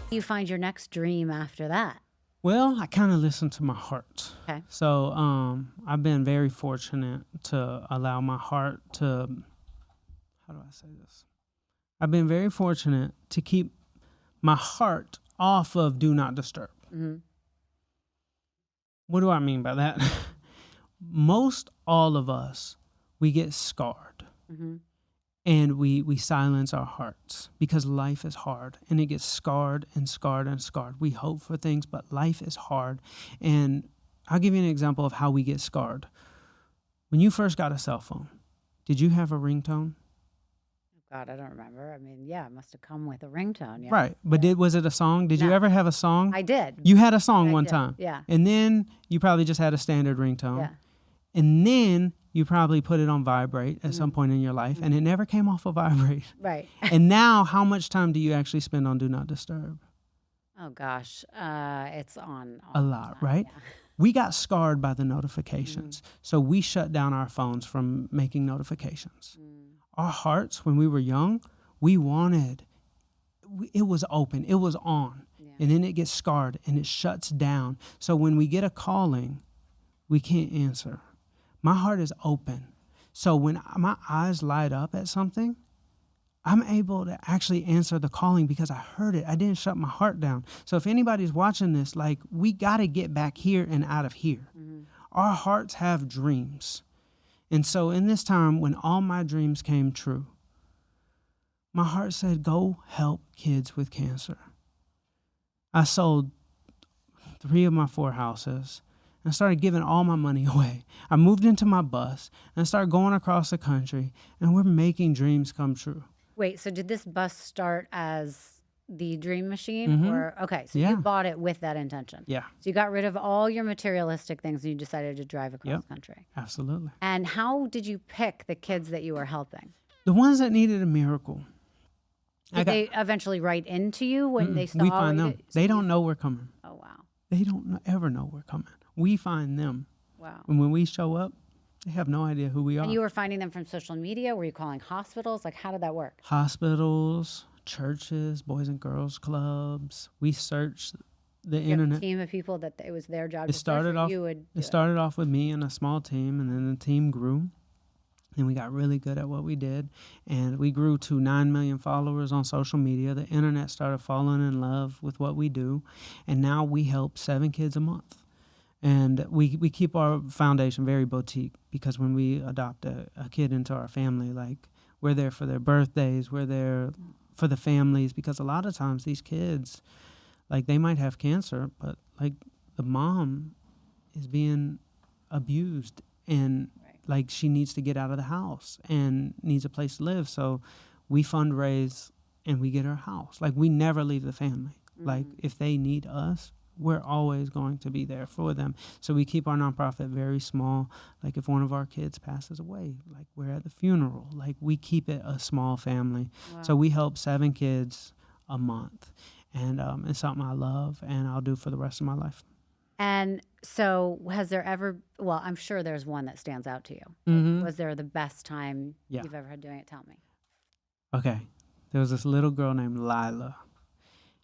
You find your next dream after that. Well, I kind of listen to my heart. Okay. So I've been very fortunate to allow my heart to, how do I say this? I've been very fortunate to keep my heart off of do not disturb. Mm-hmm. What do I mean by that? Most all of us, we get scarred. Mm-hmm. And we silence our hearts because life is hard and it gets scarred and scarred and scarred. We hope for things, but life is hard. And I'll give you an example of how we get scarred. When you first got a cell phone, did you have a ringtone? God, I don't remember. I mean, yeah, it must have come with a ringtone. Yeah. Right. But was it a song? Did you No. ever have a song? I did. You had a song I one did. time. Yeah. And then you probably just had a standard ringtone. Yeah. And then you probably put it on vibrate at some point in your life, and it never came off of vibrate. Right. And now, how much time do you actually spend on do not disturb? Oh gosh, it's on all A the lot, time, right? yeah. We got scarred by the notifications. So we shut down our phones from making notifications. Our hearts, when we were young, we wanted, it was open, it was on. Yeah. And then it gets scarred and it shuts down. So when we get a calling, we can't answer. My heart is open. So when my eyes light up at something, I'm able to actually answer the calling because I heard it. I didn't shut my heart down. So if anybody's watching this, like, we got to get back here and out of here. Our hearts have dreams. And so in this time, when all my dreams came true, my heart said, go help kids with cancer. I sold 3 of my 4 houses. I started giving all my money away. I moved into my bus and I started going across the country, and we're making dreams come true. Wait, so did this bus start as the dream machine, or okay? So Yeah. you bought it with that intention. Yeah, So you got rid of all your materialistic things and you decided to drive across Yep. country. absolutely. And how did you pick the kids that you were helping? The ones that needed a miracle. Did they eventually write into you when they saw we find you them. did- They don't know we're coming. Oh wow, They don't ever know we're coming. We find them. wow. And when we show up, they have no idea who we are. And you were finding them from social media? Were you calling hospitals? Like, how did that work? Hospitals, churches, boys and girls clubs. We searched the You have a internet. team of people that it was their job It to search, started or off. you would do It started off with me and a small team, and then the team grew. And we got really good at what we did. And we grew to 9 million followers on social media. The internet started falling in love with what we do. And now we help 7 kids a month. And we keep our foundation very boutique, because when we adopt a kid into our family, like, we're there for their birthdays, we're there for the families, because a lot of times these kids, like, they might have cancer, but, like, the mom is being abused, and like, she needs to get out of the house and needs a place to live. So we fundraise and we get her a house. Like, we never leave the family. Like, if they need us, we're always going to be there for them. So we keep our nonprofit very small. Like, if one of our kids passes away, like, we're at the funeral. Like, we keep it a small family. Wow. So we help 7 kids a month. And it's something I love and I'll do for the rest of my life. And so, has there ever? Well, I'm sure there's one that stands out to you. Mhm. Was there the best time Yeah. you've ever had doing it? Tell me. Okay. There was this little girl named Lyla.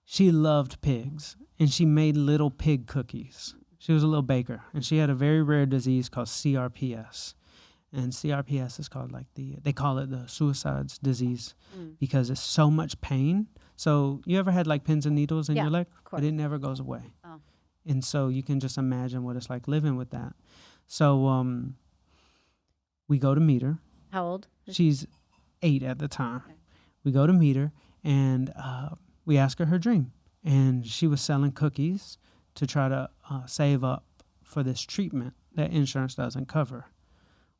She loved pigs, and she made little pig cookies. She was a little baker, and she had a very rare disease called CRPS. And CRPS is called, like, they call it the suicide's disease because it's so much pain. So you ever had, like, pins and needles in Yeah, your leg? of course. But it never goes away. Oh. And so you can just imagine what it's like living with that. So we go to meet her. How old? She's 8 at the time. Okay. We go to meet her, and we ask her dream. And she was selling cookies to try to save up for this treatment that insurance doesn't cover,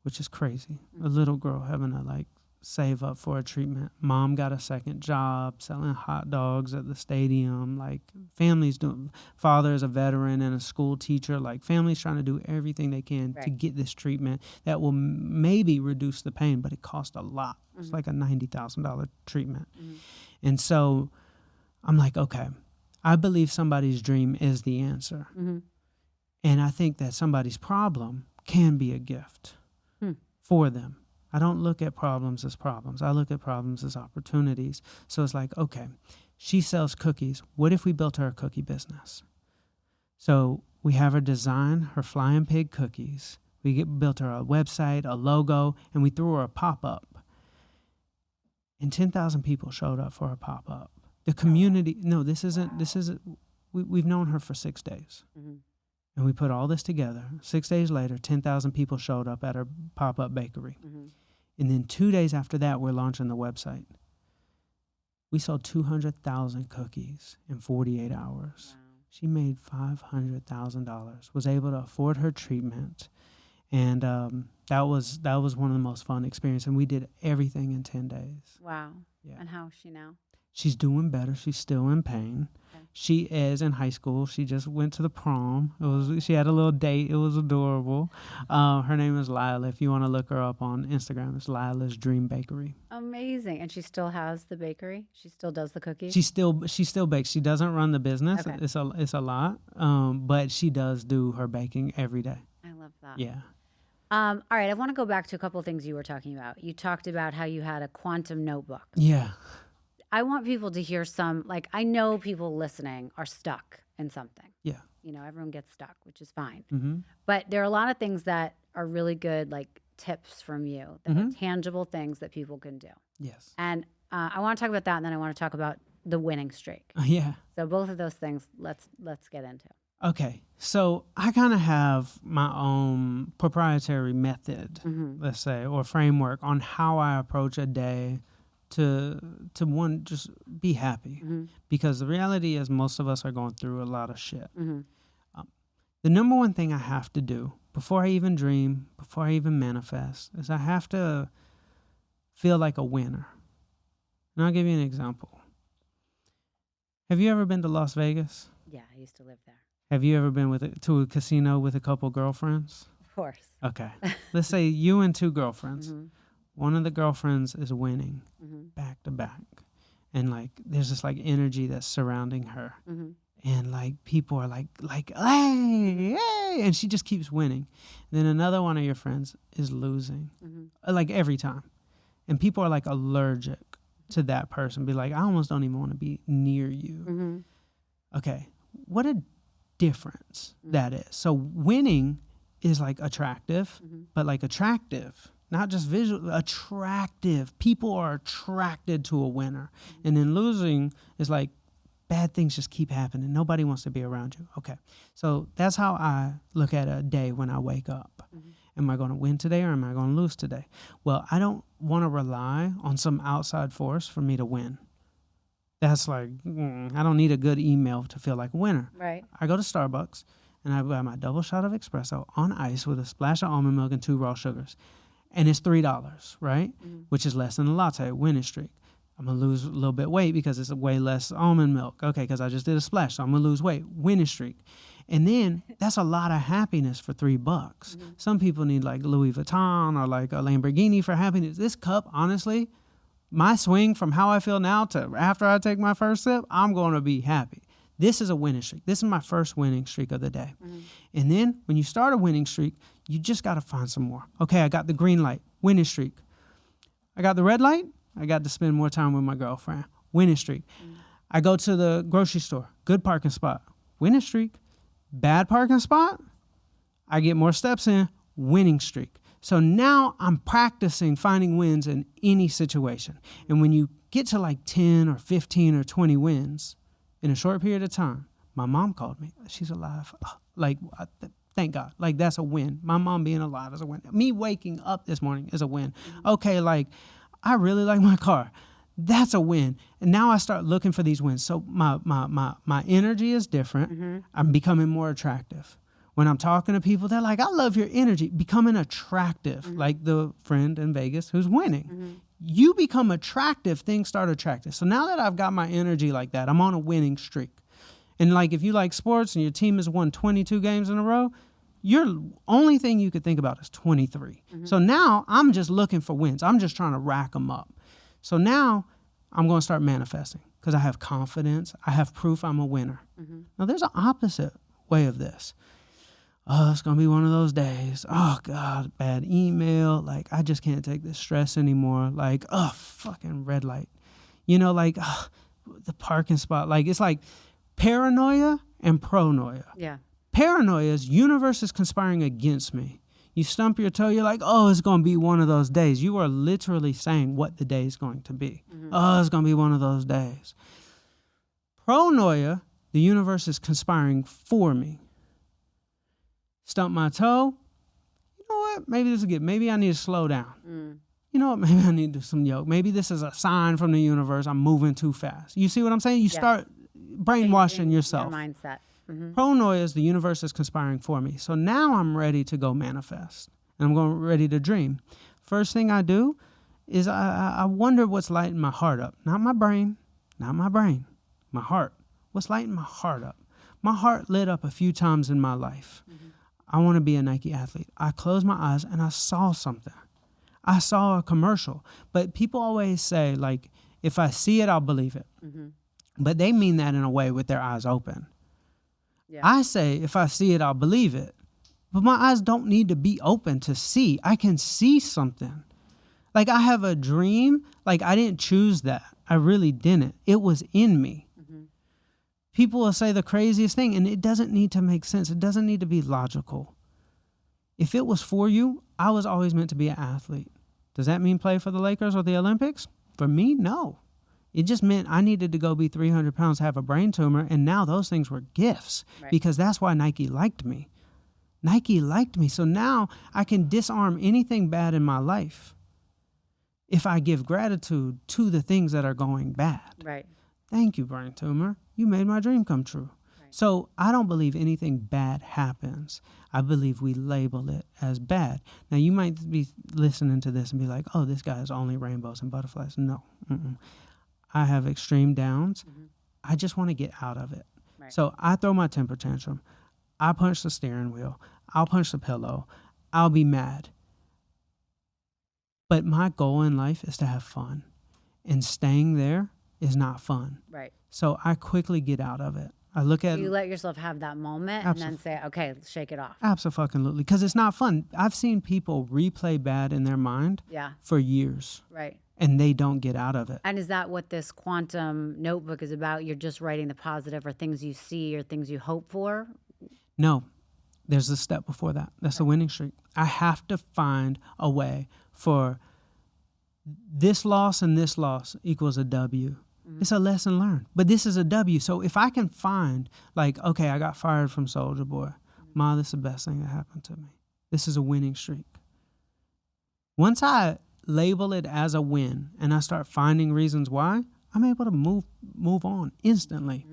which is crazy. A little girl having to, like, save up for a treatment. Mom got a second job selling hot dogs at the stadium. Like, families doing, father is a veteran and a school teacher. Like, families trying to do everything they can to get this treatment that will maybe reduce the pain, but it costs a lot. It's like a $90,000 treatment. And so I'm like, okay, I believe somebody's dream is the answer. And I think that somebody's problem can be a gift for them. I don't look at problems as problems. I look at problems as opportunities. So it's like, okay, She sells cookies. What if we built her a cookie business? So we have her design her flying pig cookies. We built her a website, a logo, and we threw her a pop-up. And 10,000 people showed up for her pop-up. The community, we've known her for 6 days. Mm-hmm. And we put all this together. 6 days later, 10,000 people showed up at her pop-up bakery. Mm-hmm. And then 2 days after that, we're launching the website. We sold 200,000 cookies in 48 hours. Wow. She made $500,000, was able to afford her treatment. And that was one of the most fun experiences. And we did everything in 10 days. Wow. Yeah. And how is she now? She's doing better. She's still in pain. Okay. She is in high school. She just went to the prom. She had a little date. It was adorable. Her name is Lyla. If you want to look her up on Instagram, it's Lila's Dream Bakery. Amazing. And she still has the bakery? She still does the cookies? She still bakes. She doesn't run the business. Okay. It's a lot. But she does do her baking every day. I love that. Yeah. All right. I want to go back to a couple of things you were talking about. You talked about how you had a quantum notebook. Yeah. I want people to hear I know people listening are stuck in something. Yeah. Everyone gets stuck, which is fine. Mm-hmm. But there are a lot of things that are really good, like tips from you, that Mm-hmm. are tangible things that people can do. Yes. And I want to talk about that, and then I want to talk about the winning streak. Yeah. So both of those things, let's get into. Okay. So I kind of have my own proprietary method, let's say, or framework on how I approach a day to one, just be happy. Mm-hmm. Because the reality is most of us are going through a lot of shit. Mm-hmm. The number one thing I have to do before I even dream, before I even manifest, is I have to feel like a winner. And I'll give you an example. Have you ever been to Las Vegas? Yeah, I used to live there. Have you ever been to a casino with a couple girlfriends? Of course. Okay. Let's say you and two girlfriends. Mm-hmm. One of the girlfriends is winning back to back. And there's this energy that's surrounding her. Mm-hmm. And people are hey, hey, and she just keeps winning. And then another one of your friends is losing, every time. And people are allergic to that person. Be I almost don't even want to be near you. Mm-hmm. Okay, what a difference that is. So winning is attractive, but attractive, not just visual, attractive. People are attracted to a winner. And then losing is bad things just keep happening. Nobody wants to be around you. Okay, so that's how I look at a day when I wake up. Am I going to win today or am I going to lose today? Well, I don't want to rely on some outside force for me to win. That's I don't need a good email to feel like a winner. Right. I go to Starbucks and I buy my double shot of espresso on ice with a splash of almond milk and 2 raw sugars. And it's $3, right? Which is less than a latte, winning streak. I'm going to lose a little bit weight because it's way less almond milk. Okay, because I just did a splash, so I'm going to lose weight, winning streak. And then that's a lot of happiness for $3. Some people need Louis Vuitton or a Lamborghini for happiness. This cup, honestly, my swing from how I feel now to after I take my first sip, I'm going to be happy. This is a winning streak. This is my first winning streak of the day. And then when you start a winning streak, you just got to find some more. Okay, I got the green light, winning streak. I got the red light, I got to spend more time with my girlfriend, winning streak. I go to the grocery store, good parking spot, winning streak. Bad parking spot, I get more steps in, winning streak. So now I'm practicing finding wins in any situation. And when you get to 10 or 15 or 20 wins in a short period of time, my mom called me. She's alive. Thank God. That's a win. My mom being alive is a win. Me waking up this morning is a win. Okay, I really like my car. That's a win. And now I start looking for these wins. So my energy is different. I'm becoming more attractive. When I'm talking to people, they're I love your energy. Becoming attractive, like the friend in Vegas who's winning. You become attractive, things start attractive. So now that I've got my energy like that, I'm on a winning streak. And if you like sports and your team has won 22 games in a row, your only thing you could think about is 23. So now I'm just looking for wins. I'm just trying to rack them up. So now I'm going to start manifesting because I have confidence. I have proof I'm a winner. Now there's an opposite way of this. Oh, it's going to be one of those days. Oh, God, bad email. I just can't take this stress anymore. Fucking red light. the parking spot. Like, it's like paranoia and pronoia. Yeah. Paranoia is universe is conspiring against me. You stump your toe, you're like, oh, it's going to be one of those days. You are literally saying what the day is going to be. Oh, it's going to be one of those days. Pronoia, the universe is conspiring for me. Stump my toe. You know what? Maybe this is good. Maybe I need to slow down. You know what? Maybe I need to do some yoga. Maybe this is a sign from the universe. I'm moving too fast. You see what I'm saying? You start brainwashing yourself. Your mindset. Pronoia is the universe is conspiring for me. So now I'm ready to go manifest. And I'm going ready to dream. First thing I do is I wonder what's lighting my heart up. Not my brain. My heart. What's lighting my heart up? My heart lit up a few times in my life. I want to be a Nike athlete. I closed my eyes and I saw something. I saw a commercial. But people always say, like, if I see it, I'll believe it. But they mean that in a way with their eyes open. Yeah. I say, if I see it, I'll believe it. But my eyes don't need to be open to see. I can see something. Like, I have a dream. Like, I didn't choose that. I really didn't. It was in me. People will say the craziest thing, and it doesn't need to make sense. It doesn't need to be logical. If it was for you, I was always meant to be an athlete. Does that mean play for the Lakers or the Olympics? For me, no. It just meant I needed to go be 300 pounds, have a brain tumor, and now those things were gifts because that's why Nike liked me. Nike liked me. So now I can disarm anything bad in my life if I give gratitude to the things that are going bad. Right. Thank you, brain tumor. You made my dream come true. Right. So I don't believe anything bad happens. I believe we label it as bad. Now, you might be listening to this and be like, oh, this guy is only rainbows and butterflies. No. I have extreme downs. I just want to get out of it. Right. So I throw my temper tantrum. I punch the steering wheel. I'll punch the pillow. I'll be mad. But my goal in life is to have fun. And staying there is not fun. Right. So I quickly get out of it. I look at... You let yourself have that moment and then say, okay, shake it off. Absolutely. Because it's not fun. I've seen people replay bad in their mind for years. Right. And they don't get out of it. And is that what this quantum notebook is about? You're just writing the positive or things you see or things you hope for? No. There's a step before that. That's a winning streak. I have to find a way for this loss and this loss equals a W. It's a lesson learned. But this is a W. So if I can find, like, okay, I got fired from Soulja Boy. Ma, this is the best thing that happened to me. This is a winning streak. Once I label it as a win and I start finding reasons why, I'm able to move on instantly.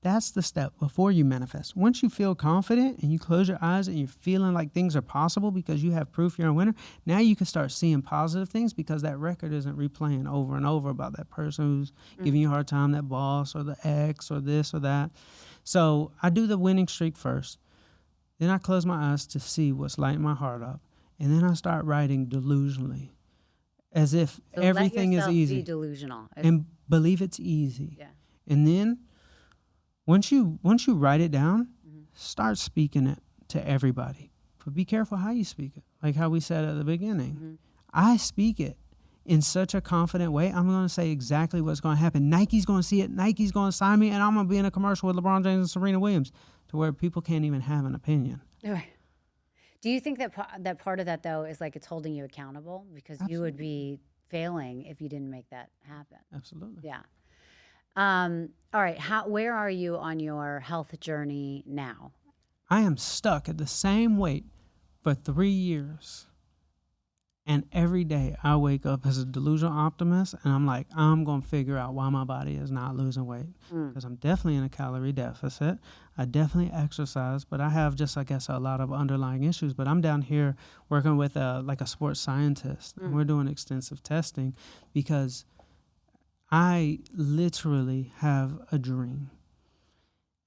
That's the step before you manifest. Once you feel confident and you close your eyes and you're feeling like things are possible because you have proof you're a winner, now you can start seeing positive things because that record isn't replaying over and over about that person who's giving you a hard time, that boss or the ex or this or that. So I do the winning streak first. Then I close my eyes to see what's lighting my heart up. And then I start writing delusionally as if everything is easy. Be delusional. And believe it's easy. Yeah. And then once you write it down, start speaking it to everybody. But be careful how you speak it. Like how we said at the beginning. I speak it in such a confident way. I'm going to say exactly what's going to happen. Nike's going to see it. Nike's going to sign me. And I'm going to be in a commercial with LeBron James and Serena Williams to where people can't even have an opinion. Right. Do you think that part of that, though, is like it's holding you accountable? Because you would be failing if you didn't make that happen. Absolutely. Yeah. All right. Where are you on your health journey now? I am stuck at the same weight for 3 years. And every day I wake up as a delusional optimist and I'm like, I'm going to figure out why my body is not losing weight. Because I'm definitely in a calorie deficit. I definitely exercise, but I have just, I guess, a lot of underlying issues. But I'm down here working with a sports scientist. And we're doing extensive testing because I literally have a dream.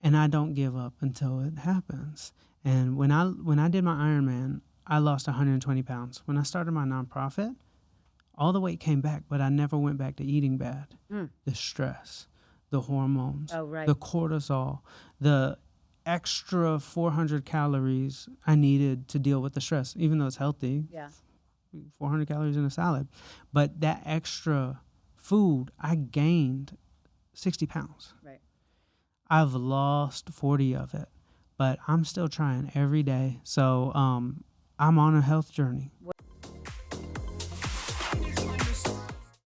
And I don't give up until it happens. And when I did my Ironman, I lost 120 pounds. When I started my nonprofit, all the weight came back, but I never went back to eating bad. The stress, the hormones, the cortisol, the extra 400 calories I needed to deal with the stress, even though it's healthy. Yeah. 400 calories in a salad. But that extra food I gained 60 pounds. Right. I've lost 40 of it, but I'm still trying every day. So I'm on a health journey.